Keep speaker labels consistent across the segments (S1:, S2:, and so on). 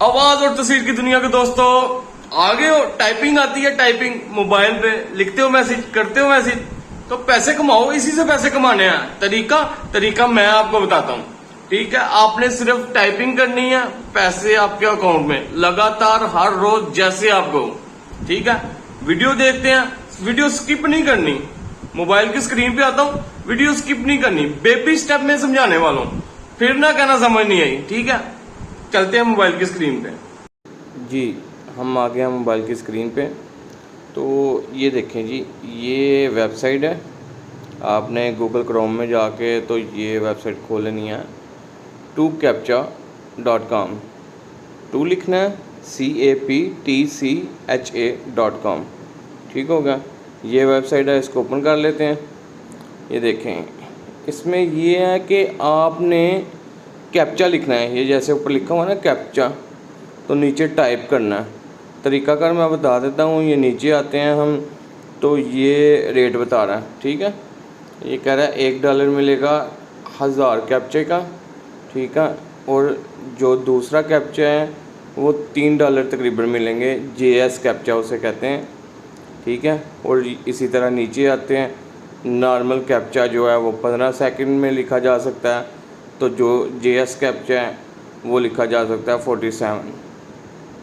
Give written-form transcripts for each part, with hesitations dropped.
S1: आवाज और तस्वीर की दुनिया के दोस्तों, आगे हो टाइपिंग आती है, टाइपिंग मोबाइल पे लिखते हो मैसेज, करते हो मैसेज, तो पैसे कमाओ। इसी से पैसे कमाने हैं। तरीका मैं आपको बताता हूँ। ठीक है, आपने सिर्फ टाइपिंग करनी है, पैसे आपके अकाउंट में लगातार हर रोज जैसे आपको। ठीक है, वीडियो देखते हैं, वीडियो स्किप नहीं करनी। मोबाइल की स्क्रीन पे आता हूँ, वीडियो स्किप नहीं करनी, बेबी स्टेप में समझाने वाला हूँ, फिर ना कहना समझ नहीं आई। ठीक है, चलते हैं मोबाइल की स्क्रीन पे। जी, हम आ गए हैं मोबाइल की स्क्रीन पे। तो ये देखें जी, ये वेबसाइट है। आपने गूगल क्रोम में जाके तो ये वेबसाइट खोल लेनी है, TwoCaptcha.com। टू लिखना है CAPTCHA.com। ठीक हो गया, ये वेबसाइट है, इसको ओपन कर लेते हैं। ये देखें, इसमें ये है कि आपने कैप्चा लिखना है। ये जैसे ऊपर लिखा हुआ है ना कैप्चा, तो नीचे टाइप करना है। तरीकाकार मैं बता देता हूँ। ये नीचे आते हैं हम, तो ये रेट बता रहा है। ठीक है, ये कह रहा है $1 मिलेगा 1000 कैप्चे का। ठीक है, और जो दूसरा कैप्चा है वो $3 तकरीबन मिलेंगे। JS कैप्चा उसे कहते हैं। ठीक है, और इसी तरह नीचे आते हैं, नॉर्मल कैप्चा जो है वो 15 सेकंड में लिखा जा सकता है, तो जो JS कैप्चा है वो लिखा जा सकता है 47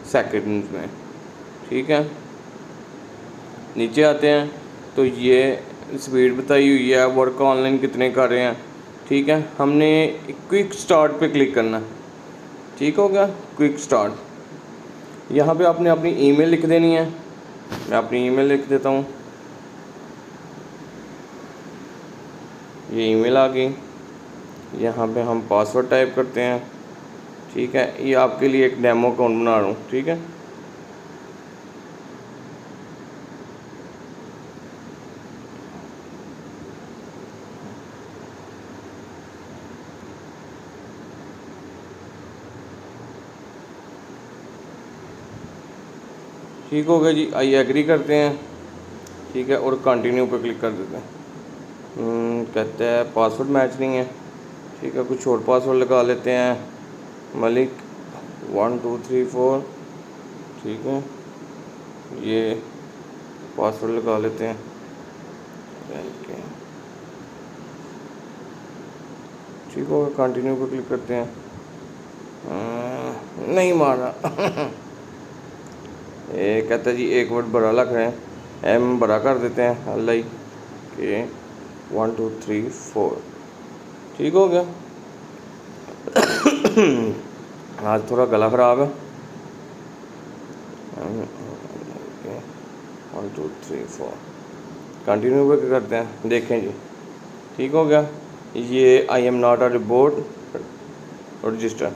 S1: सेकंड में। ठीक है, नीचे आते हैं तो ये स्पीड बताई हुई है, वर्क ऑनलाइन कितने कर रहे हैं। ठीक है, हमने क्विक स्टार्ट पे क्लिक करना। ठीक हो गया, क्विक स्टार्ट। यहाँ पे आपने अपनी ईमेल लिख देनी है। मैं अपनी ईमेल लिख देता हूँ। ये ईमेल आ गई। यहाँ पे हम पासवर्ड टाइप करते हैं। ठीक है, ये आपके लिए एक डेमो अकाउंट बना रहा हूँ। ठीक है, ठीक हो गया जी, आई एग्री करते हैं। ठीक है, और कंटिन्यू पे क्लिक कर देते हैं। कहते हैं पासवर्ड मैच नहीं है। ठीक है, कुछ और पासवर्ड लगा लेते हैं, मलिक 1234। ठीक है, ये पासवर्ड लगा लेते हैं। ठीक होगा, कंटिन्यू पे क्लिक करते हैं। नहीं मारा ये कहता है जी एक वर्ड बड़ा लग रहे हैं, M बड़ा कर देते हैं, LI के 1 2 3 4। ठीक हो गया। आज थोड़ा गला ख़राब है। 1 2 3 4 कंटिन्यू पे करते हैं। देखें जी, ठीक हो गया। ये I am not a robot register.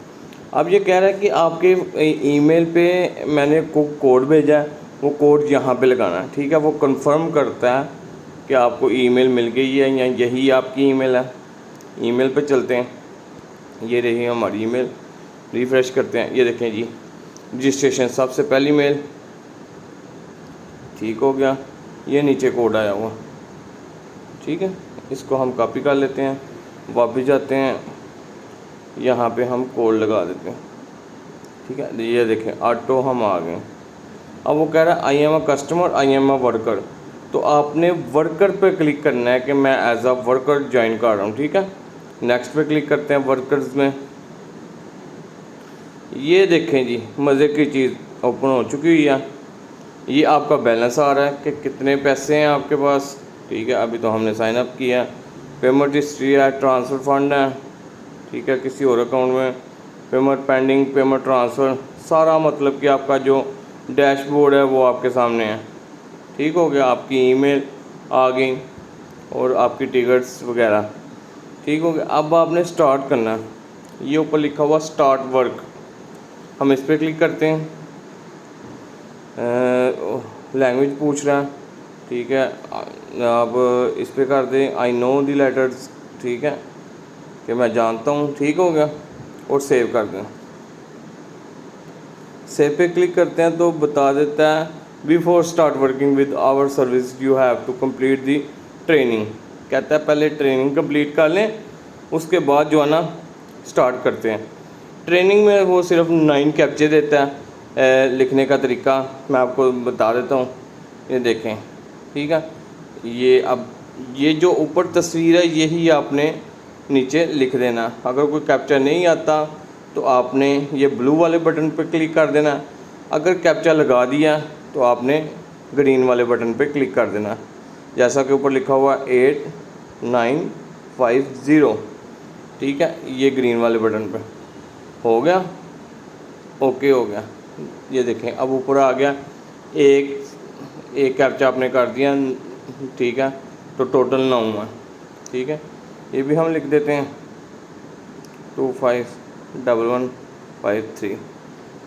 S1: अब ये कह रहा है कि आपके ईमेल पे मैंने कोड भेजा है, वो कोड यहाँ पे लगाना है। ठीक है, वो कंफर्म करता है कि आपको ईमेल मिल गई है या यही आपकी ईमेल है। ईमेल पे चलते हैं, ये रही हमारी ईमेल। रिफ़्रेश करते हैं, ये देखें जी, रजिस्ट्रेशन सबसे पहली मेल। ठीक हो गया, ये नीचे कोड आया हुआ। ठीक है, इसको हम कॉपी कर लेते हैं, वापस जाते हैं, यहाँ पे हम कोड लगा देते हैं। ठीक है, ये देखें ऑटो हम आ गए। अब वो कह रहा है I am a customer, I am a worker. तो आपने वर्कर पे क्लिक करना है कि मैं एज अ वर्कर ज्वाइन कर रहा हूँ। ठीक है, नेक्स्ट पे क्लिक करते हैं वर्कर्स में। ये देखें जी, मज़े की चीज़ ओपन हो चुकी हुई है। ये आपका बैलेंस आ रहा है कि कितने पैसे हैं आपके पास। ठीक है, अभी तो हमने साइन अप किया। पेमेंट हिस्ट्री है, ट्रांसफ़र फंड है। ठीक है, किसी और अकाउंट में पेमेंट पेंडिंग, पेमेंट ट्रांसफ़र, सारा मतलब कि आपका जो डैशबोर्ड है वो आपके सामने है। ठीक हो गया, आपकी ईमेल आ गई और आपकी टिकट्स वगैरह। ठीक हो गया, अब आपने स्टार्ट करना है। ये ऊपर लिखा हुआ स्टार्ट वर्क, हम इस पर क्लिक करते हैं। लैंग्वेज पूछ रहा है। ठीक है, अब इस पर कर दें आई नो दी लेटर्स। ठीक है, कि मैं जानता हूँ। ठीक हो गया, और सेव कर दें। सेव पे क्लिक करते हैं तो बता देता है before start working with our service you have to complete the training. कहता है पहले ट्रेनिंग कंप्लीट कर लें, उसके बाद जो है ना स्टार्ट करते हैं। ट्रेनिंग में वो सिर्फ 9 कैप्चे देता है। लिखने का तरीका मैं आपको बता देता हूँ, ये देखें, ठीक है। ये अब ये जो ऊपर तस्वीर है यही आपने नीचे लिख देना। अगर कोई कैप्चा नहीं आता तो आपने ये ब्लू वाले बटन पर क्लिक कर देना। अगर कैप्चा लगा दिया तो आपने ग्रीन वाले बटन पे क्लिक कर देना, जैसा कि ऊपर लिखा हुआ 8950, ठीक है। ये ग्रीन वाले बटन पे हो गया, ओके हो गया। ये देखें अब ऊपर आ गया, एक कैप्चा आपने कर दिया, ठीक है। तो टोटल 9 है, ठीक है। ये भी हम लिख देते हैं 251153,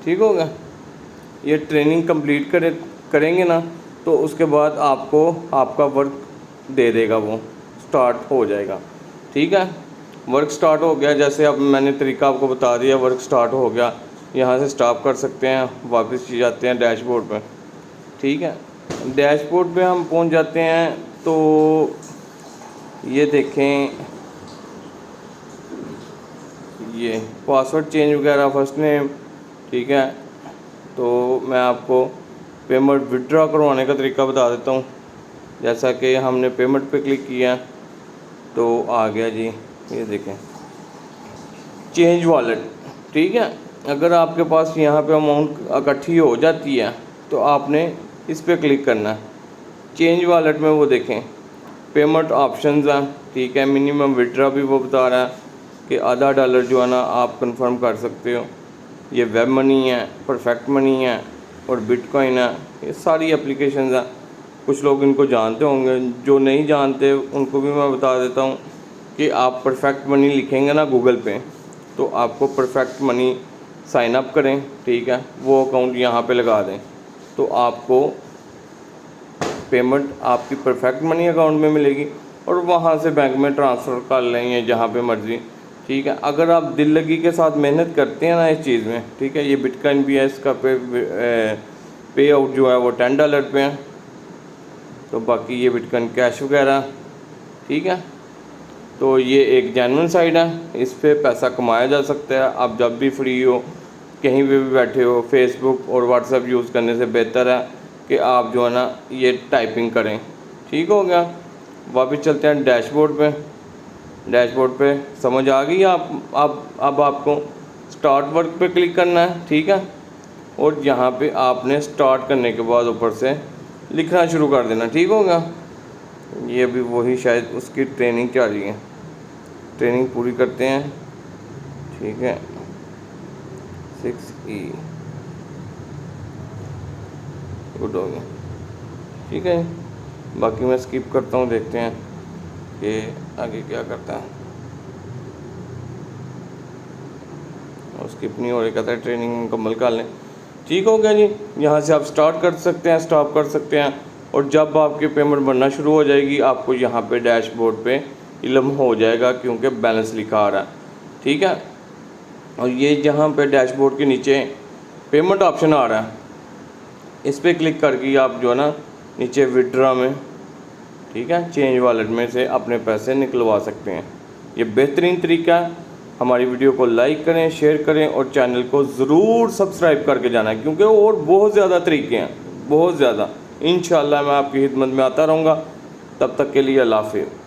S1: ठीक हो गया। ये ट्रेनिंग कंप्लीट करेंगे ना तो उसके बाद आपको आपका वर्क दे देगा, वो स्टार्ट हो जाएगा, ठीक है। वर्क स्टार्ट हो गया, जैसे अब मैंने तरीका आपको बता दिया, वर्क स्टार्ट हो गया। यहाँ से स्टॉप कर सकते हैं, वापस जाते हैं डैशबोर्ड पे, ठीक है। डैशबोर्ड पे हम पहुँच जाते हैं तो ये देखें, ये पासवर्ड चेंज वगैरह, फर्स्ट नेम, ठीक है। तो मैं आपको पेमेंट विड्रॉ करवाने का तरीका बता देता हूँ। जैसा कि हमने पेमेंट पे क्लिक किया तो आ गया जी, ये देखें चेंज वॉलेट, ठीक है। अगर आपके पास यहाँ पे अमाउंट इकट्ठी हो जाती है तो आपने इस पर क्लिक करना है। चेंज वॉलेट में वो देखें पेमेंट ऑप्शंस हैं, ठीक है। मिनिमम विड्रॉ भी वो बता रहा है कि $0.5 जो है ना आप कंफर्म कर सकते हो। ये वेब मनी है, परफेक्ट मनी है और बिटकॉइन है, ये सारी एप्लीकेशंस हैं। कुछ लोग इनको जानते होंगे, जो नहीं जानते उनको भी मैं बता देता हूँ कि आप परफेक्ट मनी लिखेंगे ना गूगल पे तो आपको परफेक्ट मनी साइन अप करें, ठीक है। वो अकाउंट यहाँ पे लगा दें तो आपको पेमेंट आपकी परफेक्ट मनी अकाउंट में मिलेगी और वहाँ से बैंक में ट्रांसफ़र कर लेंगे जहाँ पे मर्ज़ी, ठीक है। अगर आप दिल लगी के साथ मेहनत करते हैं ना इस चीज़ में, ठीक है। ये बिटकॉइन भी है, इसका पे आउट जो है वो $10 पे है। तो बाकी ये बिटकॉइन कैश वगैरह, ठीक है। तो ये एक जेन्युइन साइट है, इस पे पैसा कमाया जा सकता है। आप जब भी फ्री हो, कहीं पे भी बैठे हो, फेसबुक और व्हाट्सएप यूज़ करने से बेहतर है कि आप जो है ना ये टाइपिंग करें, ठीक हो गया। वापस चलते हैं डैशबोर्ड पे। डैशबोर्ड पे समझ आ गई अब आपको स्टार्ट वर्क पे क्लिक करना है, ठीक है। और यहाँ पे आपने स्टार्ट करने के बाद ऊपर से लिखना शुरू कर देना, ठीक होगा। ये अभी वही शायद उसकी ट्रेनिंग चल रही है, ट्रेनिंग पूरी करते हैं, ठीक है। 6E गुड हो गया, ठीक है। बाकी मैं स्किप करता हूँ, देखते हैं कि आगे क्या करता है। और स्किप नहीं हो रही, कहता है ट्रेनिंग मुकम्मल कर लें, ठीक हो गया जी। यहाँ से आप स्टार्ट कर सकते हैं, स्टॉप कर सकते हैं और जब आपकी पेमेंट बनना शुरू हो जाएगी आपको यहाँ पे डैशबोर्ड पे इल्म हो जाएगा क्योंकि बैलेंस लिखा आ रहा है, ठीक है। और ये जहाँ पे डैशबोर्ड के नीचे पेमेंट ऑप्शन आ रहा है, इस पर क्लिक करके आप जो है ना नीचे विड्रॉ में, ठीक है, चेंज वॉलेट में से अपने पैसे निकलवा सकते हैं। ये बेहतरीन तरीका है। हमारी वीडियो को लाइक करें, शेयर करें और चैनल को ज़रूर सब्सक्राइब करके जाना है क्योंकि और बहुत ज़्यादा तरीके हैं, बहुत ज़्यादा। इंशाअल्लाह मैं आपकी खिदमत में आता रहूँगा। तब तक के लिए अल्लाह हाफ़िज़।